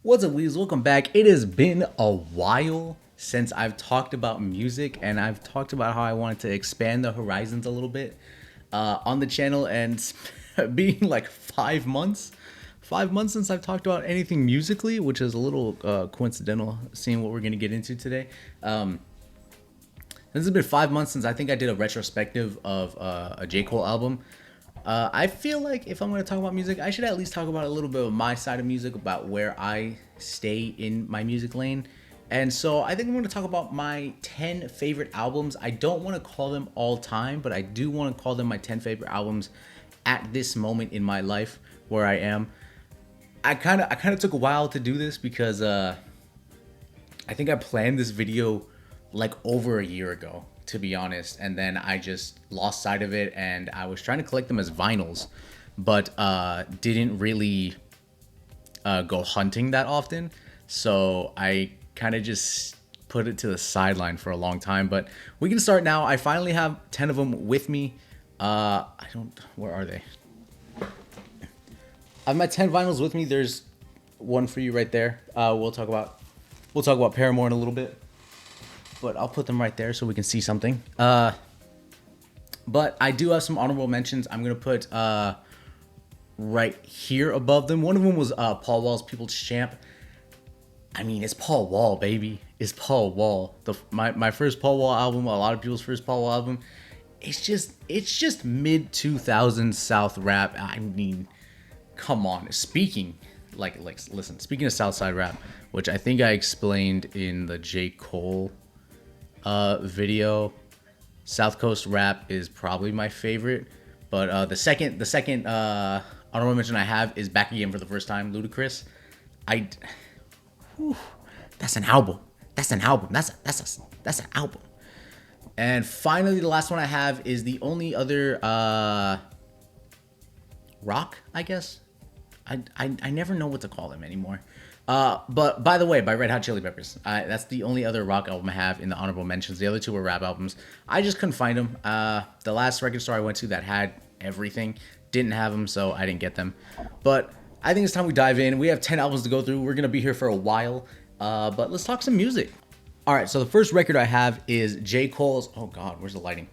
What's up, Weez? Welcome back. It has been a while since I've talked about music, and I've talked about how I wanted to expand the horizons a little bit on the channel, and being like 5 months. 5 months since I've talked about anything musically, which is a little coincidental, seeing what we're going to get into today. This has been 5 months since I think I did a retrospective of a J. Cole album. I feel like if I'm going to talk about music, I should at least talk about a little bit of my side of music, about where I stay in my music lane. And so I think I'm going to talk about my 10 favorite albums. I don't want to call them all time, but I do want to call them my 10 favorite albums at this moment in my life where I am. I kind of took a while to do this because I think I planned this video like over a year ago, to be honest, and then I just lost sight of it, and I was trying to collect them as vinyls, but didn't really go hunting that often, so I kind of just put it to the sideline for a long time. But we can start now. I finally have 10 of them with me. Where are they? I have my 10 vinyls with me. There's one for you right there. We'll talk about Paramore in a little bit, but I'll put them right there so we can see something. But I do have some honorable mentions. I'm gonna put right here above them. One of them was Paul Wall's People's Champ. I mean, it's Paul Wall, baby. It's Paul Wall. My first Paul Wall album. A lot of people's first Paul Wall album. It's just mid 2000s South rap. I mean, come on. Speaking of Southside rap, which I think I explained in the J. Cole video, South Coast rap is probably my favorite. But the second honorable mention I have is Back Again for the First Time, Ludacris. That's an album. That's an album. And finally, the last one I have is the only other rock, I guess. I never know what to call them anymore. But by the way, by Red Hot Chili Peppers. That's the only other rock album I have in the honorable mentions. The other two were rap albums. I just couldn't find them. The last record store I went to that had everything didn't have them, so I didn't get them. But I think it's time we dive in. We have 10 albums to go through. We're gonna be here for a while, but let's talk some music. All right, so the first record I have is J. Cole's. Oh God, where's the lighting?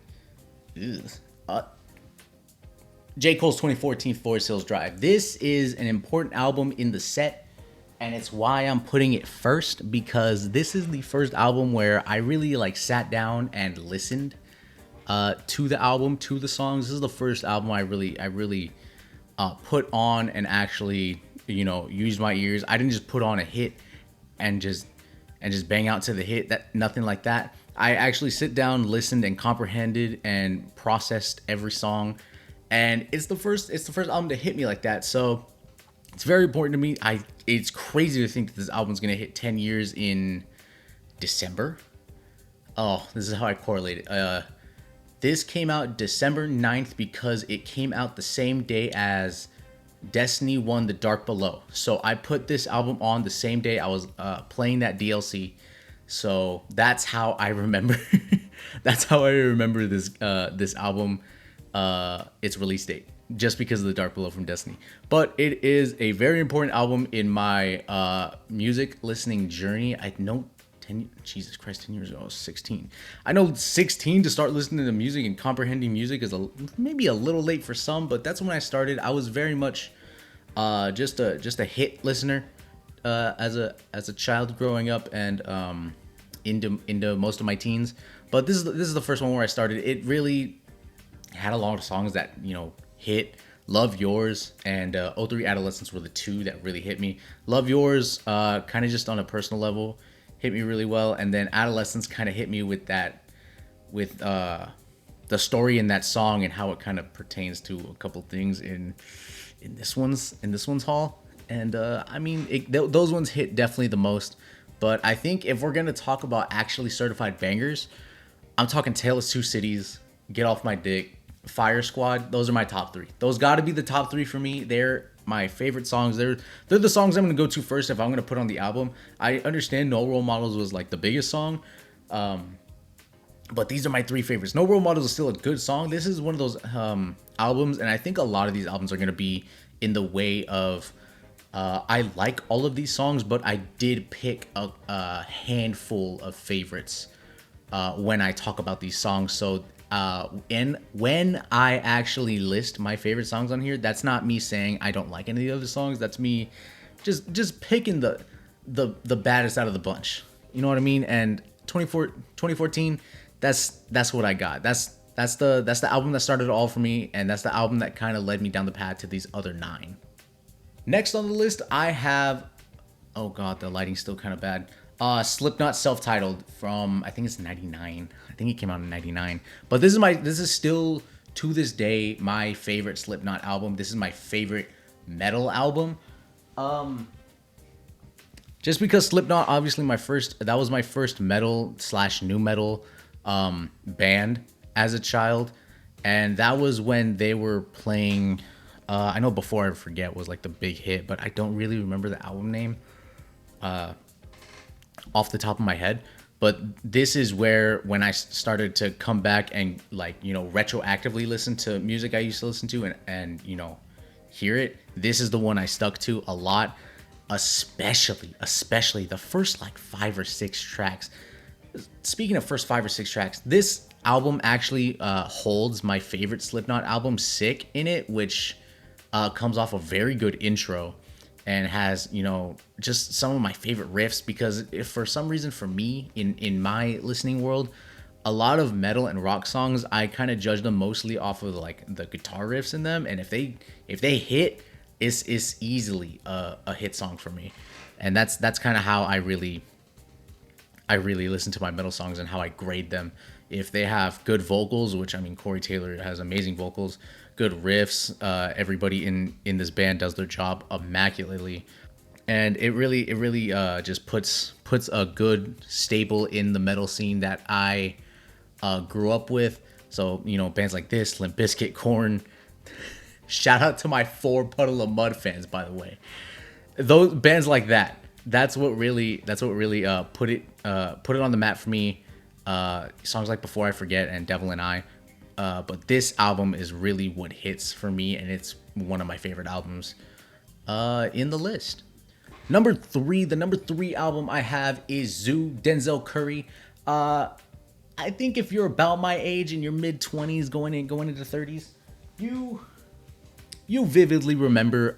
J. Cole's 2014 Forest Hills Drive. This is an important album in the set, and it's why I'm putting it first, because this is the first album where I really sat down and listened to the album, to the songs. This is the first album I really put on and actually, used my ears. I didn't just put on a hit and just bang out to the hit. Nothing like that. I actually sit down, listened, and comprehended and processed every song. And it's the first album to hit me like that. So it's very important to me. It's crazy to think that this album's gonna hit 10 years in December. Oh, this is how I correlate it. This came out December 9th because it came out the same day as Destiny won The Dark Below. So I put this album on the same day I was playing that DLC. So that's how I remember. That's how I remember this album. Its release date, just because of The Dark Below from Destiny. But it is a very important album in my music listening journey. I know 10 years ago I was 16. I know 16 to start listening to music and comprehending music is maybe a little late for some, but that's when I started. I was very much just a hit listener as a child growing up, and into most of my teens. But this is the first one where I started. It really had a lot of songs that hit. Love Yours and '03 Adolescence were the two that really hit me. Love Yours kind of just on a personal level hit me really well, and then Adolescence kind of hit me with the story in that song and how it kind of pertains to a couple things in this one's haul. And I mean, those ones hit definitely the most. But I think if we're gonna talk about actually certified bangers, I'm talking Tale of Two Cities, Get Off My Dick, Fire Squad. Those are my top three. Those got to be the top three for me. They're my favorite songs. They're the songs I'm gonna go to first if I'm gonna put on the album. I understand No Role Models was the biggest song, but these are my three favorites. No Role Models is still a good song. This is one of those albums, and I think a lot of these albums are gonna be in the way of I like all of these songs, but I did pick a handful of favorites when I talk about these songs. So and when I actually list my favorite songs on here, that's not me saying I don't like any of the other songs. That's me just picking the baddest out of the bunch. You know what I mean? And 2014, that's what I got. That's the album that started it all for me, and that's the album that kind of led me down the path to these other 9. Next on the list, I have, oh god, the lighting's still kind of bad. Slipknot self-titled from, I think it's 99. I think it came out in 99. But this is still to this day my favorite Slipknot album. This is my favorite metal album. Just because Slipknot, obviously that was my first metal / new metal band as a child, and that was when they were playing. I know Before I Forget was like the big hit, but I don't really remember the album name off the top of my head. But this is when I started to come back and retroactively listen to music I used to listen to and hear it. This is the one I stuck to a lot, especially the first 5 or 6 tracks. Speaking of first 5 or 6 tracks, this album actually holds my favorite Slipknot album, Sick, in it, which comes off a very good intro and has just some of my favorite riffs, because if for some reason for me in my listening world, a lot of metal and rock songs, I kind of judge them mostly off of the guitar riffs in them, and if they hit, it's easily a hit song for me. And that's kind of how I really listen to my metal songs and how I grade them. If they have good vocals, which I mean Corey Taylor has amazing vocals, good riffs, everybody in this band does their job immaculately, and it really just puts a good staple in the metal scene that I grew up with. So bands like this, Limp Bizkit, Korn. Shout out to my 4 Puddle of Mud fans, by the way. Those bands like that. That's what really put it on the map for me. Songs like Before I Forget and Devil and I. But this album is really what hits for me, and it's one of my favorite albums in the list. The number 3 album I have is Zoo, Denzel Curry. I think if you're about my age, in your mid-20s, going into 30s, you vividly remember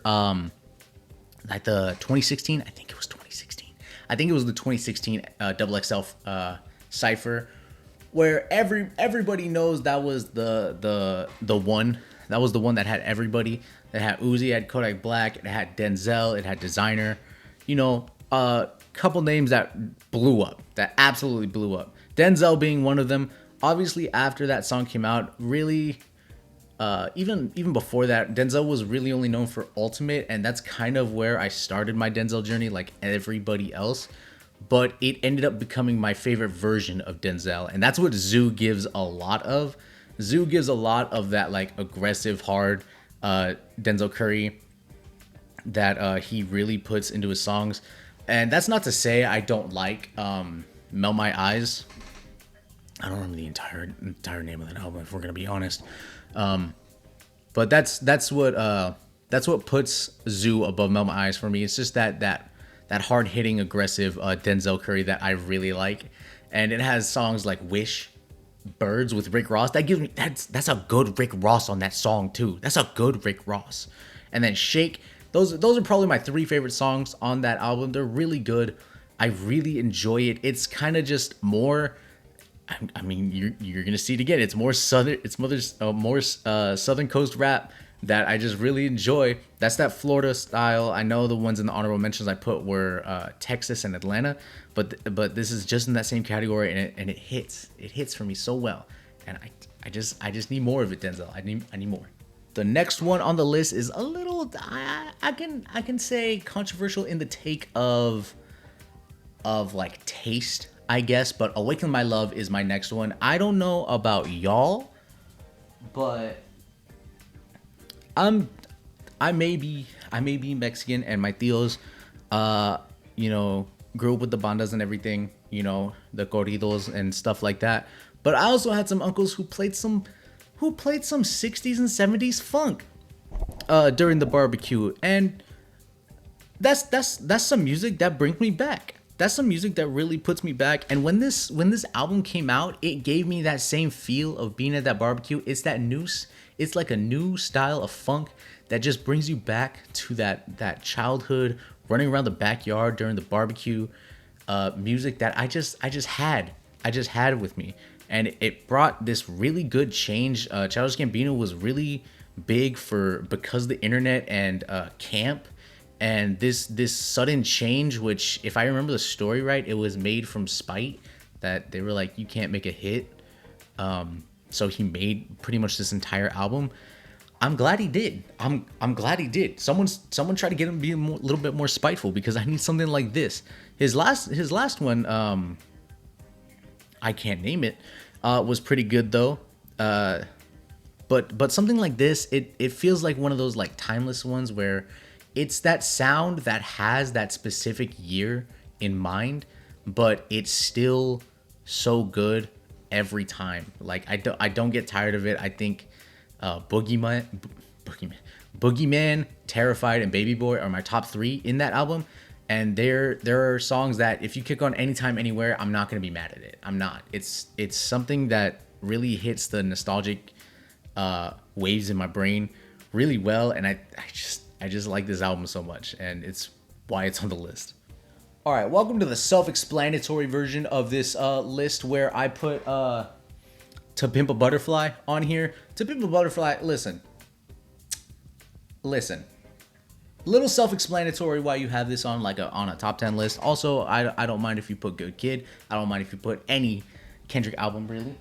like the 2016. I think it was 2016. I think it was the 2016 Double XL Cypher, where everybody knows that was the one. That was the one that had everybody. That had Uzi, it had Kodak Black, it had Denzel, it had Designer. A couple names that blew up, that absolutely blew up. Denzel being one of them. Obviously, after that song came out, really, even before that, Denzel was really only known for Ultimate, and that's kind of where I started my Denzel journey, like everybody else. But it ended up becoming my favorite version of Denzel, and that's what Zoo gives a lot of. Zoo gives a lot of that aggressive, hard Denzel Curry that he really puts into his songs. And that's not to say I don't like Melt My Eyes. I don't remember the entire name of that album, if we're gonna be honest. But that's what puts Zoo above Melt My Eyes for me. It's just that hard hitting, aggressive Denzel Curry that I really like, and it has songs like Wish, Birds with Rick Ross. That gives me that's a good Rick Ross on that song too. That's a good Rick Ross. And then Shake. Those are probably my 3 favorite songs on that album. They're really good. I really enjoy it. It's kind of just more. I mean, you're gonna see it again. It's more southern. It's more Southern Coast rap that I just really enjoy. That's that Florida style. I know the ones in the honorable mentions I put were Texas and Atlanta, but this is just in that same category, and it hits. It hits for me so well, and I just need more of it, Denzel. I need more. The next one on the list is a little, I can say, controversial in the take of taste, I guess, but Awaken My Love is my next one. I don't know about y'all, but I may be Mexican, and my tios grew up with the bandas and everything, the corridos and stuff like that. But I also had some uncles who played some 60s and 70s funk during the barbecue, and That's some music that brings me back. That's some music that really puts me back. And when this album came out, it gave me that same feel of being at that barbecue. It's like a new style of funk that just brings you back to that childhood running around the backyard during the barbecue, music that I just had with me, and it brought this really good change. Childish Gambino was really big for because of the internet and camp, and this sudden change. Which, if I remember the story right, it was made from spite that they were like, you can't make a hit. So he made pretty much this entire album. I'm glad he did. I'm glad he did. Someone tried to get him to be a little bit more spiteful because I need something like this. His last one, I can't name it, was pretty good though. But something like this, it feels like one of those like timeless ones where it's that sound that has that specific year in mind, but it's still so good every time. Like I don't get tired of it. I think Boogeyman, Boogeyman, Terrified, and Baby Boy are my top three in that album. And there are songs that if you kick on anytime, anywhere, I'm not gonna be mad at it. I'm not. It's something that really hits the nostalgic waves in my brain really well, and I just like this album so much, and it's why it's on the list. All right, welcome to the self-explanatory version of this list where I put To Pimp a Butterfly on here. To Pimp a Butterfly, listen. Little self-explanatory why you have this on on a top 10 list. Also, I don't mind if you put Good Kid. I don't mind if you put any Kendrick album, really.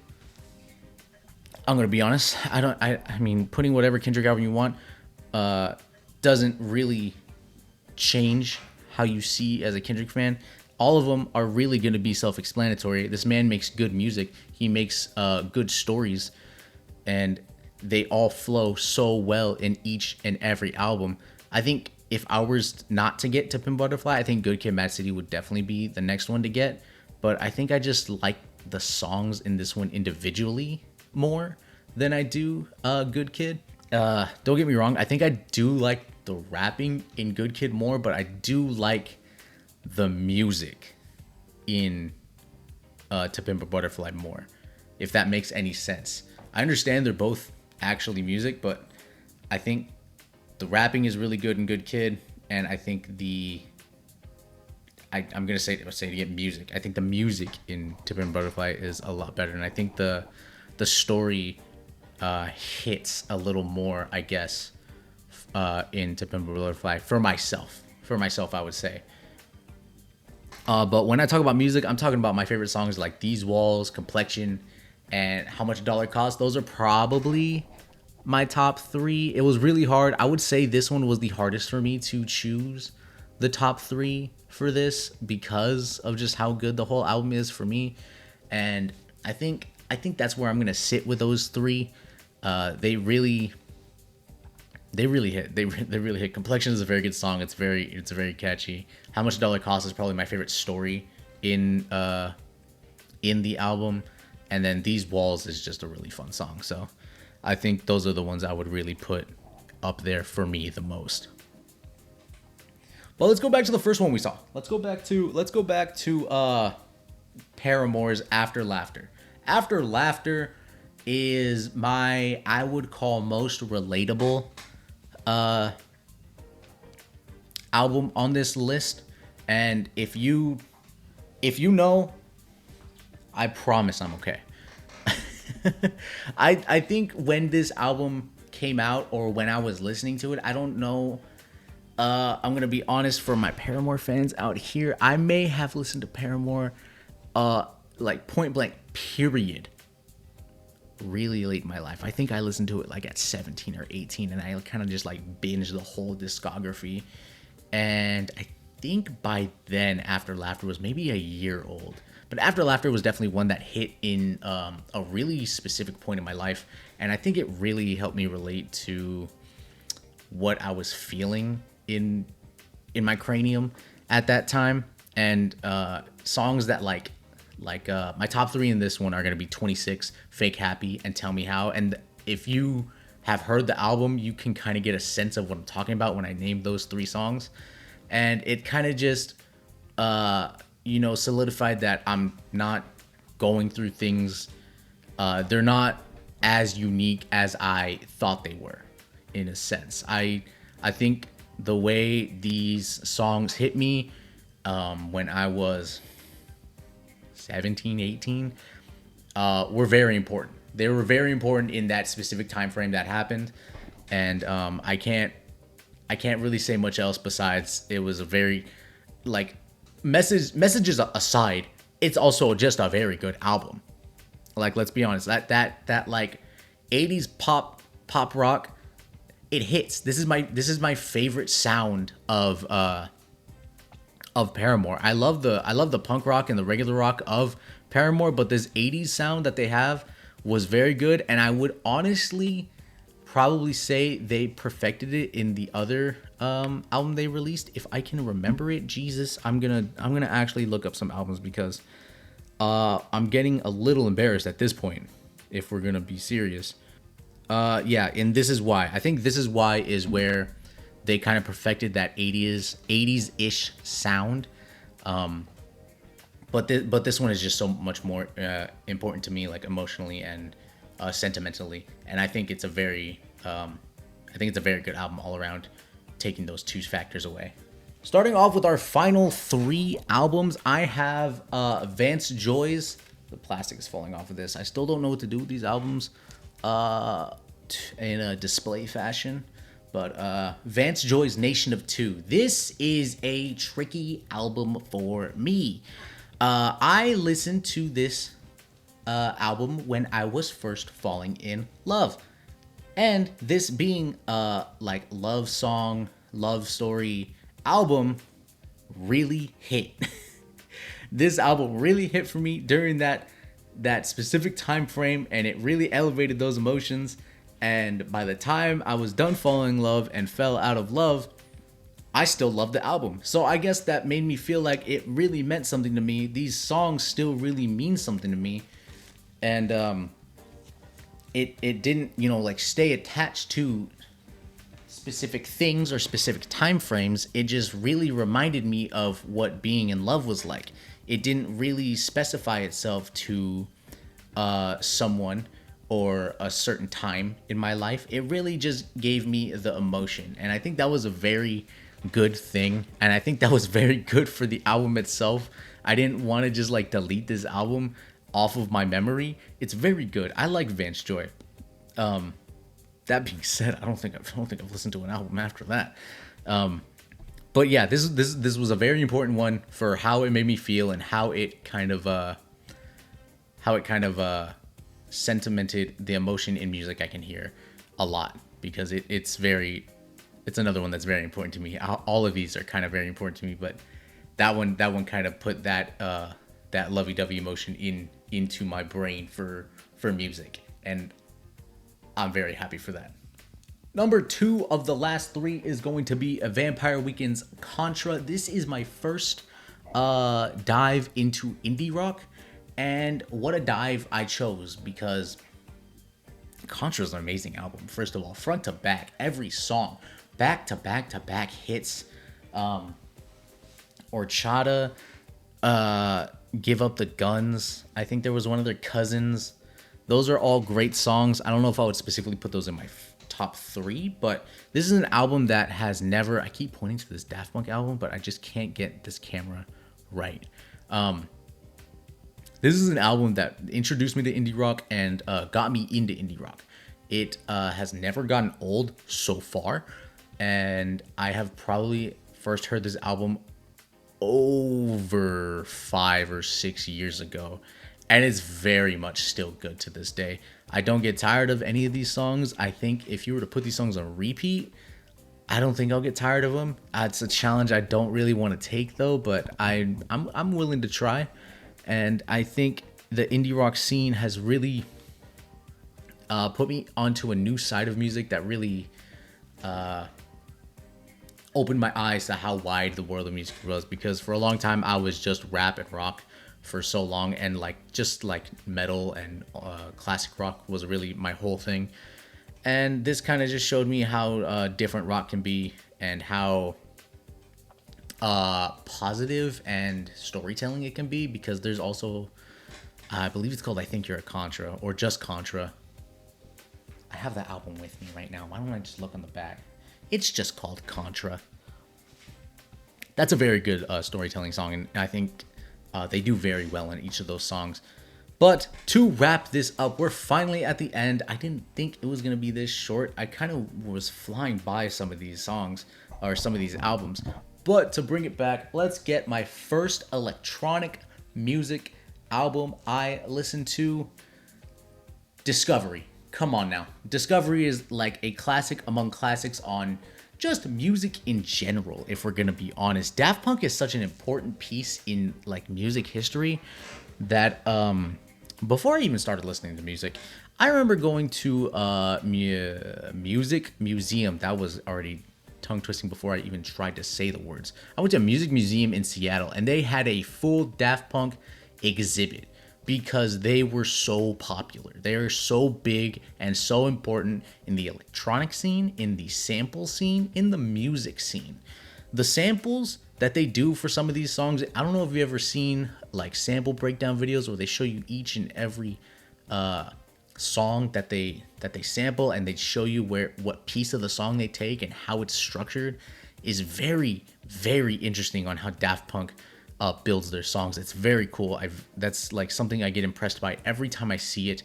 I'm gonna be honest. I mean, putting whatever Kendrick album you want doesn't really change how you see as a Kendrick fan. All of them are really gonna be self-explanatory. This man makes good music. He makes good stories, and they all flow so well in each and every album. I think if I was not to get to Pimp Butterfly, I think Good Kid, Mad City would definitely be the next one to get. But I think I just like the songs in this one individually more than I do Good Kid. Don't get me wrong, I think I do like the rapping in Good Kid more, but I do like the music in To Pimp a Butterfly more, if that makes any sense. I understand they're both actually music, but I think the rapping is really good in Good Kid, and I think I'm gonna say it again, music. I think the music in To Pimp a Butterfly is a lot better, and I think the story hits a little more, I guess, in To Pimp a Butterfly for myself. I would say. But when I talk about music, I'm talking about my favorite songs like These Walls, Complexion, and How Much a Dollar Costs. Those are probably my top three. It was really hard. I would say this one was the hardest for me to choose the top three for this because of just how good the whole album is for me. And I think that's where I'm gonna sit with those three. They really hit. They really hit. Complexion is a very good song. It's very catchy. How Much a Dollar Costs is probably my favorite story in the album. And then These Walls is just a really fun song. So I think those are the ones I would really put up there for me the most. But let's go back to the first one we saw. Let's go back to Paramore's After Laughter. After Laughter is my, I would call, most relatable album on this list. And if you know, I promise I'm okay. I think when this album came out, or when I was listening to it, I don't know. I'm gonna be honest, for my Paramore fans out here, I may have listened to Paramore like point blank period really late in my life. I think I listened to it like at 17 or 18, and I kind of just like binged the whole discography. And I think by then After Laughter was maybe a year old. But After Laughter was definitely one that hit in a really specific point in my life, and I think it really helped me relate to what I was feeling in my cranium at that time. And songs that like my top three in this one are gonna be 26, Fake Happy, and Tell Me How. And if you have heard the album, you can kind of get a sense of what I'm talking about when I name those three songs. and it kind of just solidified that I'm not going through things. They're not as unique as I thought they were, in a sense. I think the way these songs hit me when I was 17, 18, were very important. They were very important in that specific time frame that happened, and I can't really say much else besides it was a very like messages aside, it's also just a very good album. Like, let's be honest, that like 80s pop rock, it hits. This is my favorite sound of Paramore. I love the punk rock and the regular rock of Paramore, but this 80s sound that they have was very good, and I would honestly probably say they perfected it in the other album they released, if I can remember it. Jesus, I'm gonna actually look up some albums, because I'm getting a little embarrassed at this point, if we're gonna be serious. Yeah, and This Is Why. I think This Is Why is where they kind of perfected that 80s-ish sound. But this one is just so much more important to me, like emotionally and sentimentally. And I think it's a very good album all around, taking those two factors away. Starting off with our final three albums, I have Vance Joy's. The plastic is falling off of this. I still don't know what to do with these albums in a display fashion. But Vance Joy's Nation of Two. This is a tricky album for me. I listened to this album when I was first falling in love. And this being like love song, love story album really hit. This album really hit for me during that specific time frame, and it really elevated those emotions. And by the time I was done falling in love and fell out of love, I still loved the album. So I guess that made me feel like it really meant something to me. These songs still really mean something to me. And it didn't, like stay attached to specific things or specific time frames. It just really reminded me of what being in love was like. It didn't really specify itself to someone or a certain time in my life. It really just gave me the emotion, and I think that was a very good thing, and I think that was very good for the album itself. I didn't want to just like delete this album off of my memory. It's very good. I like Vance Joy. That being said, I don't think I've listened to an album after that. But yeah, this was a very important one for how it made me feel and how it kind of sentimented the emotion in music I can hear a lot, because it's another one that's very important to me. All of these are kind of very important to me, but that one kind of put that lovey-dovey emotion into my brain for music, and I'm very happy for that. Number 2 of the last 3 is going to be a Vampire Weekend's Contra. This is my first dive into indie rock, and what a dive I chose, because Contra is an amazing album. First of all, front to back, every song, back to back to back hits. Horchata, Give Up the Guns. I think there was one of their cousins. Those are all great songs. I don't know if I would specifically put those in my top 3, but this is an album that has never... I keep pointing to this Daft Punk album, but I just can't get this camera right. This is an album that introduced me to indie rock and got me into indie rock. It has never gotten old so far, and I have probably first heard this album over 5 or 6 years ago, and it's very much still good to this day. I don't get tired of any of these songs. I think if you were to put these songs on repeat, I don't think I'll get tired of them. It's a challenge I don't really want to take though, but I'm willing to try. And I think the indie rock scene has really put me onto a new side of music that really opened my eyes to how wide the world of music was. Because for a long time, I was just rap and rock for so long, and just metal and classic rock was really my whole thing. And this kind of just showed me how different rock can be, and how positive and storytelling it can be, because there's also, I believe it's called I Think You're a Contra, or just Contra. I have the album with me right now. Why don't I just look on the back? It's just called Contra. That's a very good storytelling song, and I think they do very well in each of those songs. But to wrap this up, we're finally at the end. I didn't think it was going to be this short. I kind of was flying by some of these songs, or some of these albums. But to bring it back, let's get my first electronic music album I listened to. Discovery. Come on now. Discovery is like a classic among classics on just music in general, if we're gonna be honest. Daft Punk is such an important piece in like music history that before I even started listening to music, I remember going to music museum. That was already tongue twisting before I even tried to say the words. I went to a music museum in Seattle, and they had a full Daft Punk exhibit because they were so popular. They are so big and so important in the electronic scene, in the sample scene, in the music scene. The samples that they do for some of these songs, I don't know if you've ever seen like sample breakdown videos where they show you each and every song that they sample, and they show you what piece of the song they take and how it's structured. Is very, very interesting on how Daft Punk builds their songs. It's very cool. That's like something I get impressed by every time I see it.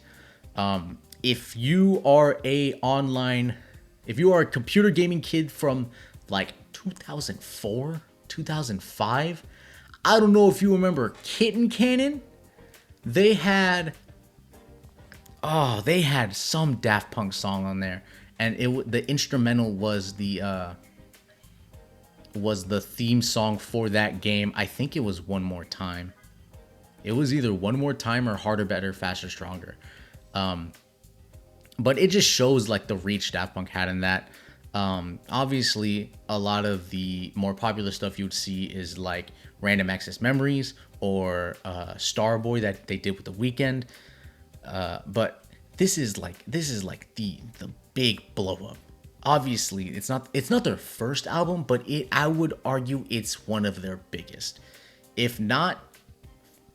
If you are a computer gaming kid from like 2004, 2005, I don't know if you remember Kitten Cannon. They had some Daft Punk song on there, and the instrumental was the theme song for that game. I think it was One More Time. It was either One More Time or Harder, Better, Faster, Stronger. But it just shows like the reach Daft Punk had in that. Obviously, a lot of the more popular stuff you would see is like Random Access Memories or Starboy that they did with The Weeknd. But this is like the big blow up. Obviously, it's not their first album, but I would argue it's one of their biggest. If not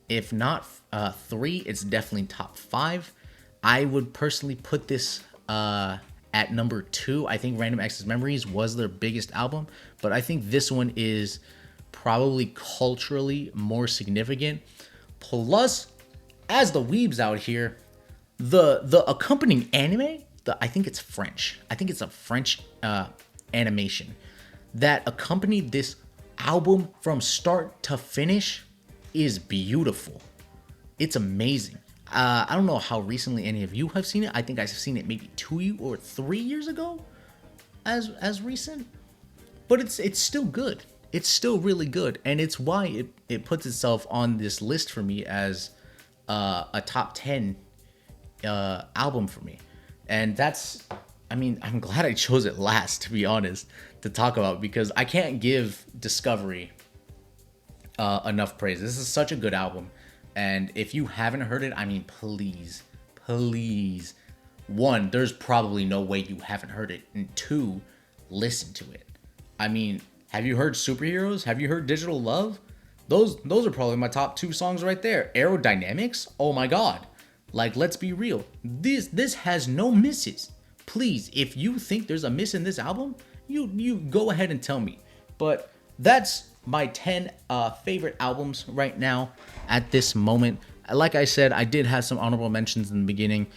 3, it's definitely top 5. I would personally put this at number 2. I think Random Access Memories was their biggest album, but I think this one is probably culturally more significant. Plus, as the weebs out here, the accompanying anime, I think it's French. I think it's a French animation that accompanied this album from start to finish is beautiful. It's amazing. I don't know how recently any of you have seen it. I think I've seen it maybe 2 or 3 years ago as recent. But it's still good. It's still really good. And it's why it puts itself on this list for me as a top 10 album for me. And I'm glad I chose it last, to be honest, to talk about, because I can't give Discovery enough praise. This is such a good album. And if you haven't heard it, please. 1, there's probably no way you haven't heard it. And 2, listen to it. Have you heard Superheroes? Have you heard Digital Love? Those are probably my top 2 songs right there. Aerodynamics? Oh my god. Like, let's be real. This has no misses. Please, if you think there's a miss in this album, you go ahead and tell me. But that's my 10 favorite albums right now at this moment. Like I said, I did have some honorable mentions in the beginning.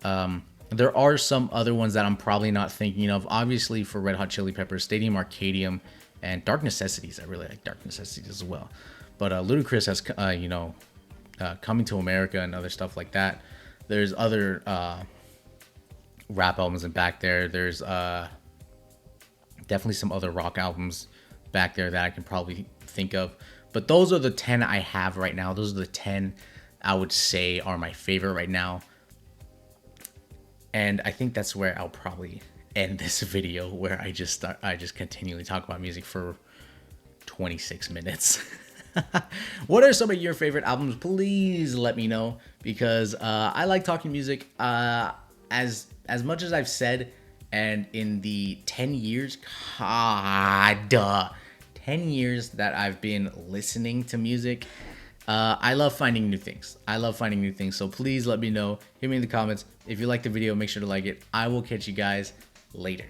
There are some other ones that I'm probably not thinking of. Obviously, for Red Hot Chili Peppers, Stadium Arcadium, and Dark Necessities. I really like Dark Necessities as well. But Ludacris has, Coming to America and other stuff like that. There's other rap albums in back there. There's definitely some other rock albums back there that I can probably think of. But those are the 10 I have right now. Those are the 10 I would say are my favorite right now. And I think that's where I'll probably end this video, where I just continually talk about music for 26 minutes. What are some of your favorite albums? Please let me know, because I like talking music. As much as I've said, and in the 10 years, 10 years that I've been listening to music, I love finding new things. So please let me know. Hit me in the comments. If you like the video, make sure to like it. I will catch you guys later.